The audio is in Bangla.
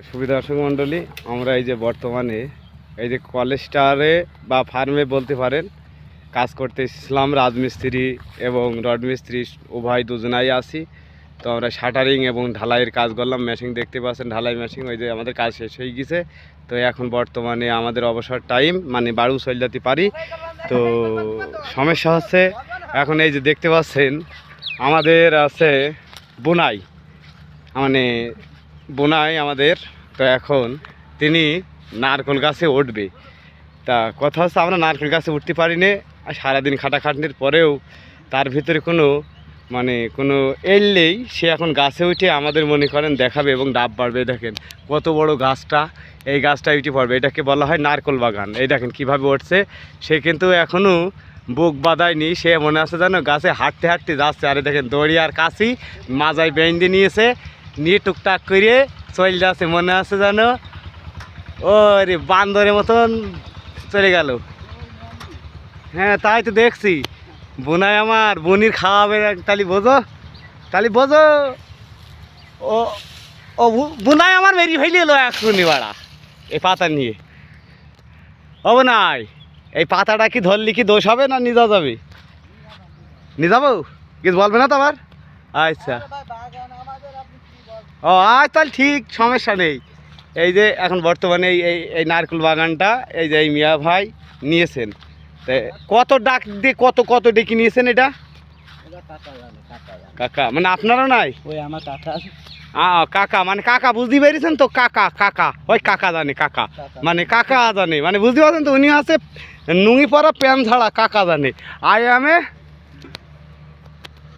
সুবিধা দর্শক মণ্ডলী, আমরা এই যে বর্তমানে এই যে কলেজটারে বা ফার্মে বলতে পারেন কাজ করতে এসেছিলাম। রাজমিস্ত্রি এবং রড মিস্ত্রি উভয় দুজনাই আছি। তো আমরা শাটারিং এবং ঢালাইয়ের কাজ করলাম। মেশিন দেখতে পাচ্ছেন, ঢালাই মেশিন। ওই যে আমাদের কাজ শেষ হয়ে গেছে। তো এখন বর্তমানে আমাদের অবসর টাইম, মানে বাড়ু চলে যেতে পারি। তো সমস্যা হচ্ছে এখন এই যে দেখতে পাচ্ছেন আমাদের আছে বোনাই, মানে বোনাই আমাদের। তো এখন তিনি নারকেল গাছে উঠবে। তা কথা হচ্ছে আমরা নারকেল গাছে উঠতে পারি না। আর সারাদিন খাটাখাটনির পরেও তার ভিতরে কোনো কোনো এলেই সে এখন গাছে উঠে আমাদের মনে করেন দেখাবে এবং ডাব পাড়বে। দেখেন কত বড় গাছটা, এই গাছটা উঠে পড়বে। এটাকে বলা হয় নারকেল বাগান। এই দেখেন কীভাবে উঠছে। সে কিন্তু এখনও বুক বাঁধায়নি, সে মনে আছে যেন গাছে হাঁটতে হাঁটতে যাচ্ছে। আরে দেখেন দড়ি আর কাশি মাজায় বেঁধে নিয়েছে, নিয়ে টুকটাক করে চলে যাচ্ছে। মনে আছে যেন ও রে বান্দরের মতন চলে গেল। হ্যাঁ তাই তো দেখছি। বোনাই আমার বনির খাওয়াবে, তালি বোঝো, তালি বোঝো। ও ও বোনাই আমার মেরি ফেলি এলো এখনই বাড়া এই পাতা নিয়ে। ও বোনাই, এই পাতাটা কি ধরলি কি দোষ হবে না নিয়ে যাওয়া যাবে? নিয়ে যাবো, কিছু বলবে না তো আবার? আচ্ছা ও আচ্ছা, তাহলে ঠিক, সমস্যা নেই। এই যে এখন বর্তমানে এই এই নারকেল বাগানটা এই যে এই মিয়া ভাই নিয়েছেন। কত ডাক দিয়ে কত কত ডেকে নিয়েছেন এটা? কাকা মানে আপনারও নাই? ওই আমার কাকা। কাকা মানে কাকা বুঝতে পেরেছেন তো? কাকা কাকা ওই কাকা জানে, কাকা মানে কাকা জানে, মানে বুঝতে পারছেন তো? উনি আছে নুঙ্গি পরা প্যান ছাড়া, কাকা জানে। I M A